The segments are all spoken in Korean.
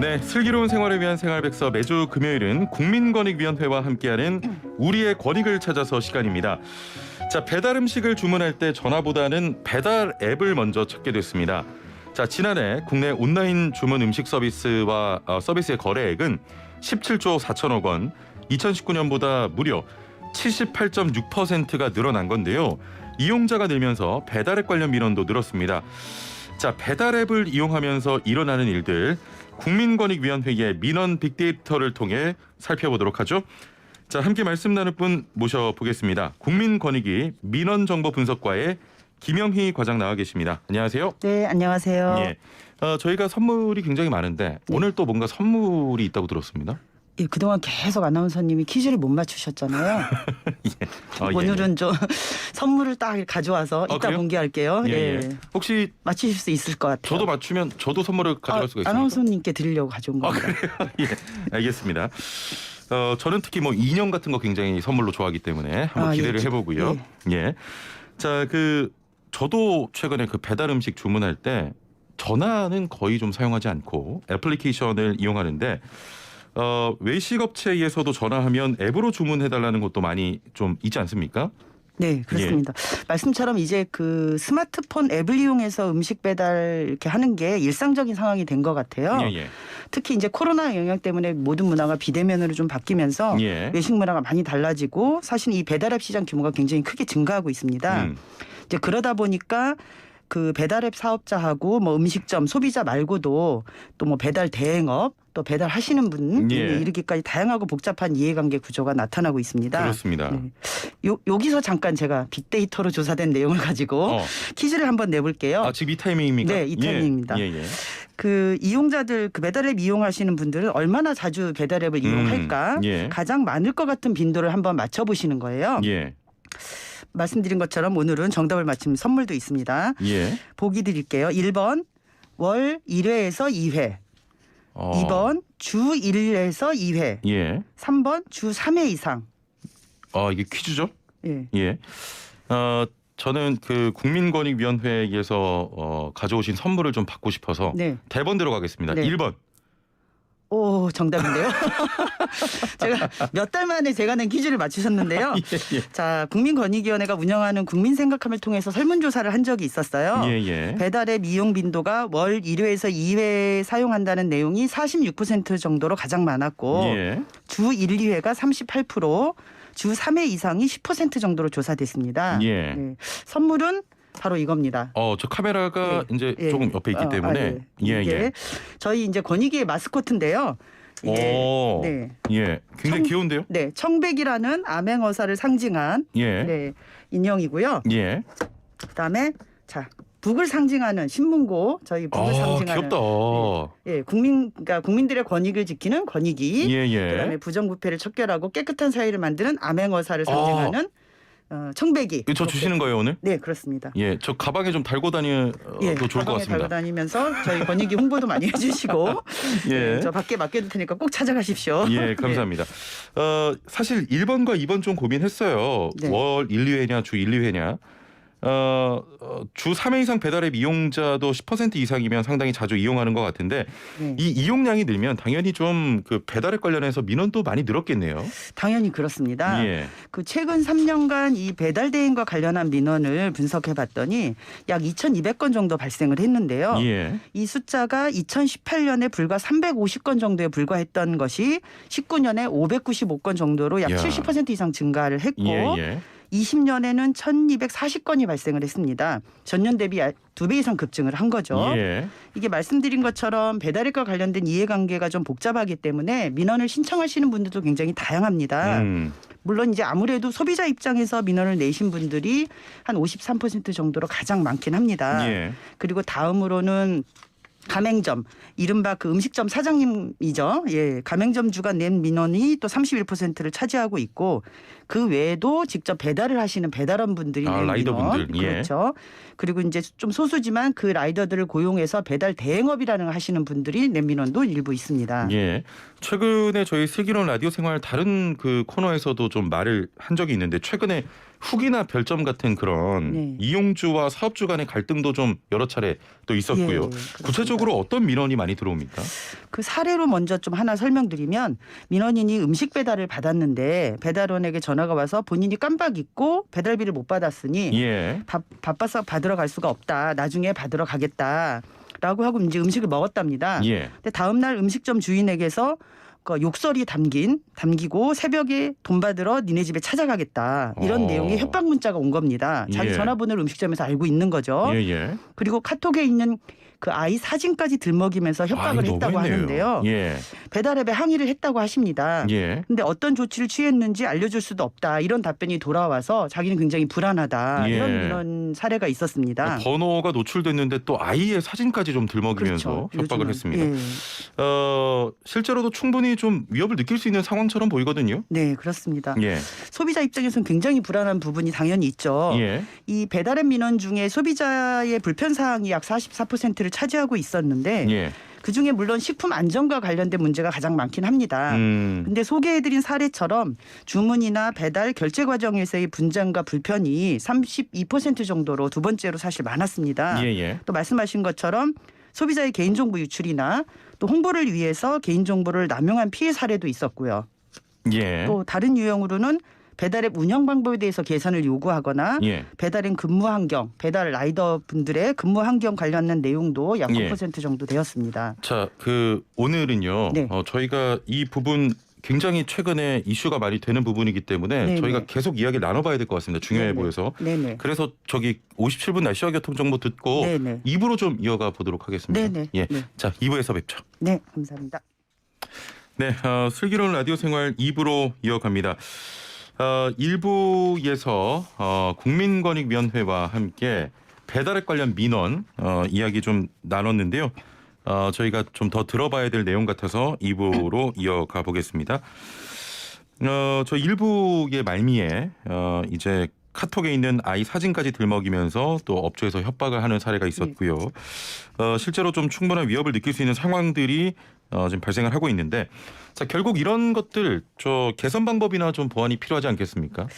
네, 슬기로운 생활을 위한 생활백서 매주 금요일은 국민권익위원회와 함께하는 우리의 권익을 찾아서 시간입니다. 자, 배달 음식을 주문할 때 전화보다는 배달 앱을 먼저 찾게 됐습니다. 자, 지난해 국내 온라인 주문 음식 서비스와 서비스의 거래액은 17조 4천억 원, 2019년보다 무려 78.6%가 늘어난 건데요. 이용자가 늘면서 배달앱 관련 민원도 늘었습니다. 자, 배달앱을 이용하면서 일어나는 일들, 국민권익위원회의 민원 빅데이터를 통해 살펴보도록 하죠. 자, 함께 말씀 나눌 분 모셔보겠습니다. 국민권익위 민원정보분석과의 김영희 과장 나와 계십니다. 안녕하세요. 네, 안녕하세요. 예, 저희가 선물이 굉장히 많은데 오늘 또 뭔가 선물이 있다고 들었습니다. 예, 그동안 계속 아나운서님이 퀴즈를 못 맞추셨잖아요. 예. 오늘은 좀 선물을 딱 가져와서 이따 그래요? 공개할게요. 예. 혹시 맞히실 수 있을 것 같아요. 저도 맞추면 저도 선물을 가져갈 수가 있습니까? 아나운서님께 드리려고 가져온 겁니다. 그래요? 예, 알겠습니다. 저는 특히 뭐 인형 같은 거 굉장히 선물로 좋아하기 때문에 한번 기대를 해보고요. 예. 자, 저도 최근에 배달 음식 주문할 때 전화는 거의 좀 사용하지 않고 애플리케이션을 이용하는데 외식 업체에서도 전화하면 앱으로 주문해달라는 것도 많이 좀 있지 않습니까? 네, 그렇습니다. 말씀처럼 이제 스마트폰 앱을 이용해서 음식 배달 이렇게 하는 게 일상적인 상황이 된 것 같아요. 특히 이제 코로나 영향 때문에 모든 문화가 비대면으로 좀 바뀌면서 외식 문화가 많이 달라지고 사실 이 배달앱 시장 규모가 굉장히 크게 증가하고 있습니다. 이제 그러다 보니까 배달앱 사업자하고 뭐 음식점 소비자 말고도 또 뭐 배달 대행업 또 배달하시는 분 이르기까지 다양하고 복잡한 이해관계 구조가 나타나고 있습니다. 그렇습니다. 네. 여기서 잠깐 제가 빅데이터로 조사된 내용을 가지고 퀴즈를 한번 내볼게요. 지금 이 타이밍입니까? 네, 이 타이밍입니다. 이용자들 배달앱 이용하시는 분들은 얼마나 자주 배달앱을 이용할까? 가장 많을 것 같은 빈도를 한번 맞춰보시는 거예요. 말씀드린 것처럼 오늘은 정답을 맞히면 선물도 있습니다. 보기 드릴게요. 1번 월 1회에서 2회. 2번 주 1회에서 2회. 3번 주 3회 이상. 이게 퀴즈죠? 예. 저는 국민권익위원회에서 가져오신 선물을 좀 받고 싶어서 대본대로 가겠습니다. 1번. 오, 정답인데요. 제가 몇 달 만에 제가 낸 퀴즈를 맞추셨는데요. 자, 국민권익위원회가 운영하는 국민생각함을 통해서 설문조사를 한 적이 있었어요. 배달앱 이용 빈도가 월 1회에서 2회 사용한다는 내용이 46% 정도로 가장 많았고 주 1, 2회가 38%, 주 3회 이상이 10% 정도로 조사됐습니다. 선물은 바로 이겁니다. 저 카메라가 이제 조금 옆에 있기 때문에 이게 저희 이제 권익위의 마스코트인데요. 굉장히 귀여운데요? 네, 청백이라는 암행어사를 상징한 인형이고요. 그다음에 북을 상징하는 신문고, 저희 북을 상징하는 귀엽다. 그러니까 국민들의 권익을 지키는 권익위. 그다음에 부정부패를 척결하고 깨끗한 사회를 만드는 암행어사를 상징하는 청백이. 저 주시는 거예요 오늘? 네, 그렇습니다. 저 가방에 좀 달고 다니도 좋을 것 같습니다. 달고 다니면서 저희 권익위 홍보도 많이 해주시고 저 밖에 맡겨둘 테니까 꼭 찾아가십시오. 감사합니다. 사실 1번과 2번 좀 고민했어요. 월 1, 2회냐 주 1, 2회냐. 주 3회 이상 배달앱 이용자도 10% 이상이면 상당히 자주 이용하는 것 같은데 이 이용량이 늘면 당연히 좀 배달앱 관련해서 민원도 많이 늘었겠네요. 당연히 그렇습니다. 최근 3년간 이 배달 대행과 관련한 민원을 분석해 봤더니 약 2,200건 정도 발생을 했는데요. 이 숫자가 2018년에 불과 350건 정도에 불과했던 것이 19년에 595건 정도로 약 70% 이상 증가를 했고 20년에는 1,240건이 발생을 했습니다. 전년 대비 2배 이상 급증을 한 거죠. 이게 말씀드린 것처럼 배달앱과 관련된 이해관계가 좀 복잡하기 때문에 민원을 신청하시는 분들도 굉장히 다양합니다. 물론 이제 아무래도 소비자 입장에서 민원을 내신 분들이 한 53% 정도로 가장 많긴 합니다. 그리고 다음으로는 가맹점, 이른바 음식점 사장님이죠. 가맹점주가 낸 민원이 또 31%를 차지하고 있고 그 외에도 직접 배달을 하시는 배달원 분들이 낸 라이더분들. 민원. 그렇죠. 그리고 이제 좀 소수지만 그 라이더들을 고용해서 배달 대행업이라는 걸 하시는 분들이 낸 민원도 일부 있습니다. 최근에 저희 슬기로운 라디오 생활 다른 코너에서도 좀 말을 한 적이 있는데 최근에 후기나 별점 같은 그런 이용주와 사업주 간의 갈등도 좀 여러 차례 또 있었고요. 구체적으로 구체적으로 어떤 민원이 많이 들어옵니까? 그 사례로 먼저 좀 하나 설명드리면 민원인이 음식 배달을 받았는데 배달원에게 전화가 와서 본인이 깜빡 잊고 배달비를 못 받았으니 예. 바빠서 받으러 갈 수가 없다. 나중에 받으러 가겠다라고 하고 이제 음식을 먹었답니다. 예. 근데 다음 날 음식점 주인에게서 그 욕설이 담기고 새벽에 돈 받으러 니네 집에 찾아가겠다. 이런 내용의 협박 문자가 온 겁니다. 자기 예. 전화번호를 음식점에서 알고 있는 거죠. 예. 그리고 카톡에 있는 그 아이 사진까지 들먹이면서 협박을 했다고 하는데요. 예. 배달앱에 항의를 했다고 하십니다. 예. 근데 어떤 조치를 취했는지 알려줄 수도 없다. 이런 답변이 돌아와서 자기는 굉장히 불안하다. 예. 이런 사례가 있었습니다. 번호가 노출됐는데 또 아이의 사진까지 좀 들먹이면서 그렇죠. 협박을 요즘은. 했습니다. 예. 실제로도 충분히 좀 위협을 느낄 수 있는 상황처럼 보이거든요. 네, 그렇습니다. 예. 소비자 입장에서는 굉장히 불안한 부분이 당연히 있죠. 예. 이 배달앱 민원 중에 소비자의 불편 사항이 약 44%를 차지하고 있었는데 예. 그중에 물론 식품 안전과 관련된 문제가 가장 많긴 합니다. 근데 소개해드린 사례처럼 주문이나 배달 결제 과정에서의 분쟁과 불편이 32% 정도로 두 번째로 사실 많았습니다. 예. 또 말씀하신 것처럼 소비자의 개인정보 유출이나 또 홍보를 위해서 개인정보를 남용한 피해 사례도 있었고요. 예. 또 다른 유형으로는 배달앱 운영 방법에 대해서 개선을 요구하거나 예. 배달앱 근무 환경, 배달 라이더 분들의 근무 환경 관련된 내용도 약 9% 정도 되었습니다. 자, 오늘은요. 네. 저희가 이 부분 굉장히 최근에 이슈가 많이 되는 부분이기 때문에 네네. 저희가 계속 이야기를 나눠봐야 될 것 같습니다. 중요해 네네. 보여서. 네네. 그래서 57분 날씨와 교통 정보 듣고 네네. 2부로 좀 이어가 보도록 하겠습니다. 네네. 예. 네. 자, 2부에서 뵙죠. 네, 감사합니다. 네, 슬기로운 라디오 생활 2부로 이어갑니다. 1부에서 국민권익위원회와 함께 배달앱 관련 민원 이야기 좀 나눴는데요. 저희가 좀 더 들어봐야 될 내용 같아서 2부로 이어가 보겠습니다. 저 1부의 말미에 이제 카톡에 있는 아이 사진까지 들먹이면서 또 업체에서 협박을 하는 사례가 있었고요. 실제로 좀 충분한 위협을 느낄 수 있는 상황들이 지금 발생을 하고 있는데, 자, 결국 이런 것들 개선 방법이나 좀 보완이 필요하지 않겠습니까?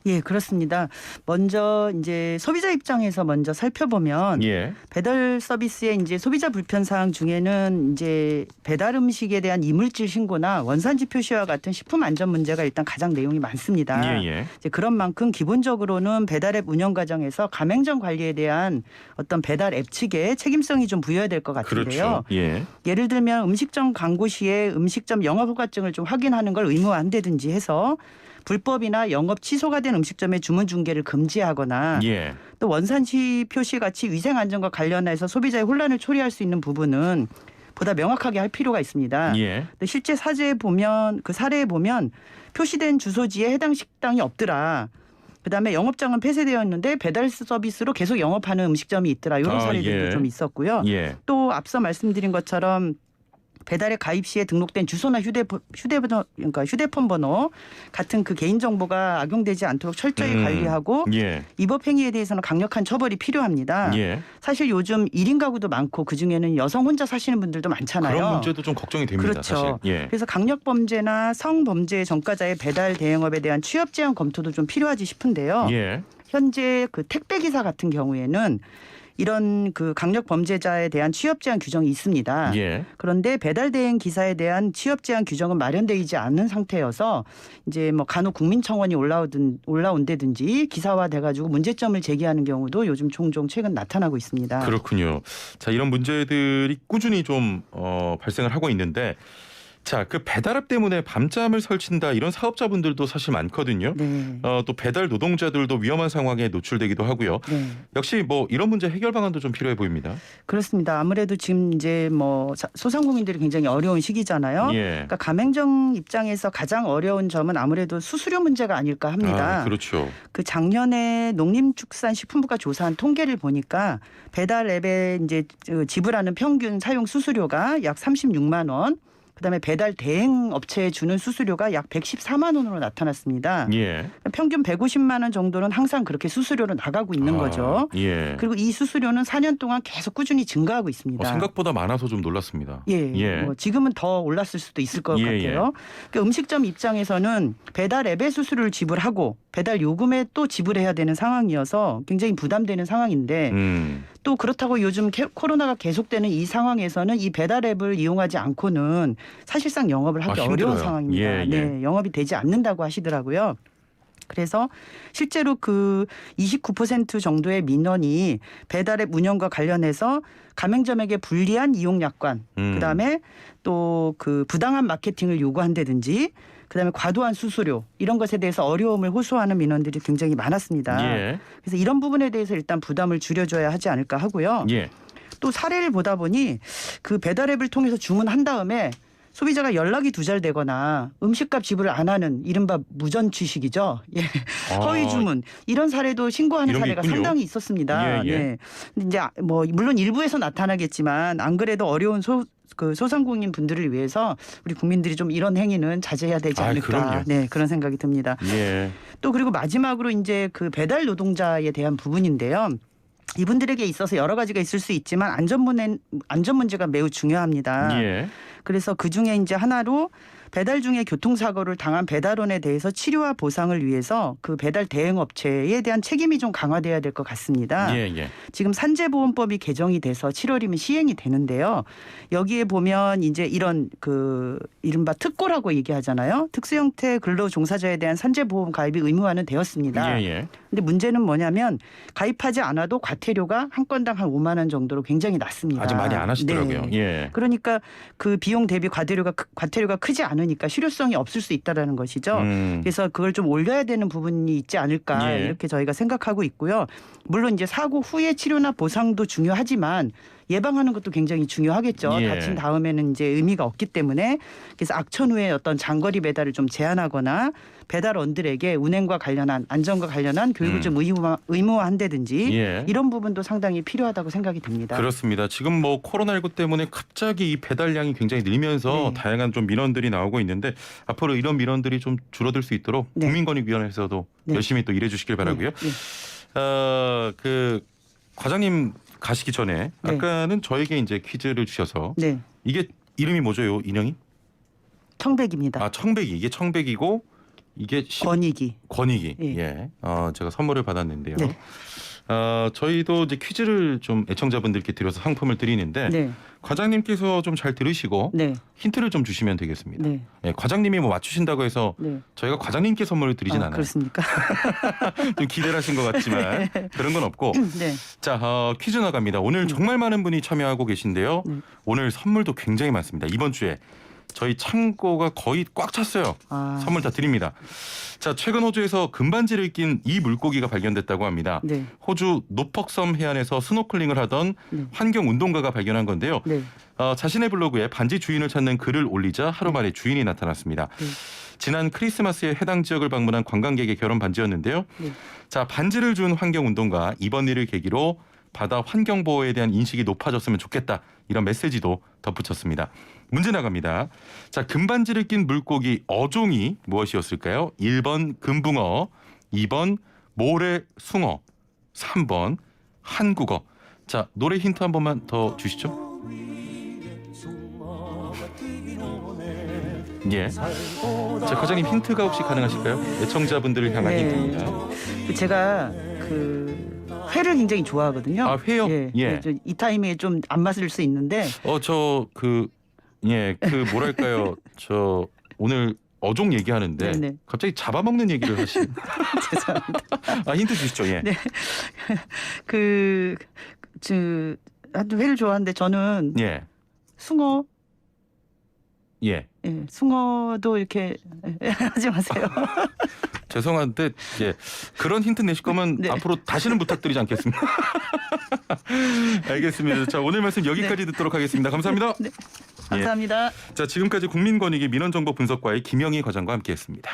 예, 그렇습니다. 먼저 이제 소비자 입장에서 먼저 살펴보면 예. 배달 서비스의 이제 소비자 불편 사항 중에는 이제 배달 음식에 대한 이물질 신고나 원산지 표시와 같은 식품 안전 문제가 일단 가장 내용이 많습니다. 예. 이제 그런 만큼 기본적으로는 배달앱 운영 과정에서 가맹점 관리에 대한 어떤 배달 앱 측의 책임성이 좀 부여해야 될 것 같은데요. 그렇죠. 예. 예를 들면 음식점 광고 시에 음식점 영업 허가증을 좀 확인하는 걸 의무화한다든지 해서 불법이나 영업 취소가 된 음식점의 주문 중개를 금지하거나 예. 또 원산지 표시 같이 위생 안전과 관련해서 소비자의 혼란을 초래할 수 있는 부분은 보다 명확하게 할 필요가 있습니다. 예. 근데 실제 사례에 보면 표시된 주소지에 해당 식당이 없더라. 그다음에 영업장은 폐쇄되었는데 배달 서비스로 계속 영업하는 음식점이 있더라. 이런 사례들도 예. 좀 있었고요. 예. 또 앞서 말씀드린 것처럼 배달앱 가입 시에 등록된 주소나 휴대폰 번호 같은 그 개인 정보가 악용되지 않도록 철저히 관리하고 예. 위법 행위에 대해서는 강력한 처벌이 필요합니다. 예. 사실 요즘 1인 가구도 많고 그중에는 여성 혼자 사시는 분들도 많잖아요. 그런 문제도 좀 걱정이 됩니다. 그렇죠. 사실. 예. 그래서 강력 범죄나 성범죄 전과자의 배달 대행업에 대한 취업 제한 검토도 좀 필요하지 싶은데요. 예. 현재 그 택배 기사 같은 경우에는 이런 그 강력 범죄자에 대한 취업 제한 규정이 있습니다. 예. 그런데 배달 대행 기사에 대한 취업 제한 규정은 마련되지 않은 상태여서 이제 뭐 간혹 국민청원이 올라온다든지 기사화돼 가지고 문제점을 제기하는 경우도 요즘 종종 최근 나타나고 있습니다. 그렇군요. 자, 이런 문제들이 꾸준히 좀 발생을 하고 있는데, 자, 그 배달앱 때문에 밤잠을 설친다 이런 사업자분들도 사실 많거든요. 네. 또 배달 노동자들도 위험한 상황에 노출되기도 하고요. 네. 역시 뭐 이런 문제 해결 방안도 좀 필요해 보입니다. 그렇습니다. 아무래도 지금 이제 뭐 소상공인들이 굉장히 어려운 시기잖아요. 예. 그러니까 가맹점 입장에서 가장 어려운 점은 아무래도 수수료 문제가 아닐까 합니다. 그렇죠. 그 작년에 농림축산식품부가 조사한 통계를 보니까 배달 앱에 이제 지불하는 평균 사용 수수료가 약 36만 원. 그다음에 배달 대행 업체에 주는 수수료가 약 114만 원으로 나타났습니다. 예. 평균 150만 원 정도는 항상 그렇게 수수료로 나가고 있는 거죠. 예. 그리고 이 수수료는 4년 동안 계속 꾸준히 증가하고 있습니다. 생각보다 많아서 좀 놀랐습니다. 예. 뭐 지금은 더 올랐을 수도 있을 것 같아요. 그러니까 음식점 입장에서는 배달 앱에 수수료를 지불하고 배달 요금에 또 지불해야 되는 상황이어서 굉장히 부담되는 상황인데 또 그렇다고 요즘 코로나가 계속되는 이 상황에서는 이 배달 앱을 이용하지 않고는 사실상 영업을 하기 어려운 상황입니다. 예. 네, 영업이 되지 않는다고 하시더라고요. 그래서 실제로 그 29% 정도의 민원이 배달앱 운영과 관련해서 가맹점에게 불리한 이용 약관, 그다음에 또 그 부당한 마케팅을 요구한다든지 그다음에 과도한 수수료 이런 것에 대해서 어려움을 호소하는 민원들이 굉장히 많았습니다. 예. 그래서 이런 부분에 대해서 일단 부담을 줄여줘야 하지 않을까 하고요. 예. 또 사례를 보다 보니 그 배달앱을 통해서 주문한 다음에 소비자가 연락이 두절되거나 음식값 지불을 안 하는 이른바 무전취식이죠. 예. 허위 주문 이런 사례도 신고하는 사례가 상당히 있었습니다. 예, 예. 네. 근데 이제 뭐 물론 일부에서 나타나겠지만 안 그래도 어려운 소상공인 분들을 위해서 우리 국민들이 좀 이런 행위는 자제해야 되지 않을까. 네, 그런 생각이 듭니다. 예. 또 그리고 마지막으로 이제 그 배달 노동자에 대한 부분인데요. 이분들에게 있어서 여러 가지가 있을 수 있지만 안전 문제가 매우 중요합니다. 예. 그래서 그 중에 이제 하나로 배달 중에 교통사고를 당한 배달원에 대해서 치료와 보상을 위해서 그 배달 대행업체에 대한 책임이 좀 강화돼야 될 것 같습니다. 예. 지금 산재보험법이 개정이 돼서 7월이면 시행이 되는데요. 여기에 보면 이제 이런 그 이른바 특고라고 얘기하잖아요. 특수형태 근로종사자에 대한 산재보험 가입이 의무화는 되었습니다. 예. 근데 문제는 뭐냐면 가입하지 않아도 과태료가 한 건당 한 5만 원 정도로 굉장히 낮습니다. 아직 많이 안 하시더라고요. 네. 예. 그러니까 그 비용 대비 과태료가 크지 않으니까 실효성이 없을 수 있다라는 것이죠. 그래서 그걸 좀 올려야 되는 부분이 있지 않을까 이렇게 저희가 생각하고 있고요. 물론 이제 사고 후에 치료나 보상도 중요하지만 예방하는 것도 굉장히 중요하겠죠. 예. 다친 다음에는 이제 의미가 없기 때문에 그래서 악천 후에 어떤 장거리 배달을 좀 제한하거나 배달원들에게 운행과 관련한 안전과 관련한 교육을 좀 의무화한다든지 이런 부분도 상당히 필요하다고 생각이 듭니다. 그렇습니다. 지금 뭐 코로나19 때문에 갑자기 이 배달량이 굉장히 늘면서 다양한 좀 민원들이 나오고 있는데 앞으로 이런 민원들이 좀 줄어들 수 있도록 국민권익위원회에서도 열심히 또 일해 주시길 바라고요. 그 과장님 가시기 전에 아까는 저에게 이제 퀴즈를 주셔서 이게 이름이 뭐죠, 요 인형이? 청백입니다. 아, 청백이. 이게 청백이고 이게 권익이. 예. 제가 선물을 받았는데요. 저희도 이제 퀴즈를 좀 애청자분들께 드려서 상품을 드리는데 과장님께서 좀 잘 들으시고 힌트를 좀 주시면 되겠습니다. 예, 과장님이 뭐 맞추신다고 해서 저희가 과장님께 선물을 드리진 않아요. 그렇습니까? 좀 기대를 하신 것 같지만 그런 건 없고. 자, 퀴즈 나갑니다. 오늘 정말 많은 분이 참여하고 계신데요. 오늘 선물도 굉장히 많습니다. 이번 주에 저희 창고가 거의 꽉 찼어요. 선물 다 드립니다. 자, 최근 호주에서 금반지를 낀 이 물고기가 발견됐다고 합니다. 호주 노퍽섬 해안에서 스노클링을 하던 환경운동가가 발견한 건데요. 자신의 블로그에 반지 주인을 찾는 글을 올리자 하루 만에 주인이 나타났습니다. 지난 크리스마스에 해당 지역을 방문한 관광객의 결혼 반지였는데요. 자, 반지를 준 환경운동가, 이번 일을 계기로 바다 환경보호에 대한 인식이 높아졌으면 좋겠다. 이런 메시지도 덧붙였습니다. 문제 나갑니다. 자, 금반지를 낀 물고기 어종이 무엇이었을까요? 1번 금붕어, 2번 모래숭어, 3번 한국어. 자, 노래 힌트 한 번만 더 주시죠. 예. 자, 과장님 힌트가 혹시 가능하실까요? 애청자분들을 향한 힌트입니다. 제가 그 회를 굉장히 좋아하거든요. 아, 회요? 예. 이 타이밍에 좀 안 맞을 수 있는데. 뭐랄까요? 저 오늘 어종 얘기하는데 갑자기 잡아먹는 얘기를 하시는. 죄송합니다. 힌트 주시죠. 예. 하여튼 회를 좋아하는데 저는 숭어. 숭어도 이렇게 하지 마세요. 죄송한데 그런 힌트 내실 거면 앞으로 다시는 부탁드리지 않겠습니다. 알겠습니다. 자, 오늘 말씀 여기까지 듣도록 하겠습니다. 감사합니다. 감사합니다. 자, 지금까지 국민권익위 민원정보 분석과의 김영희 과장과 함께했습니다.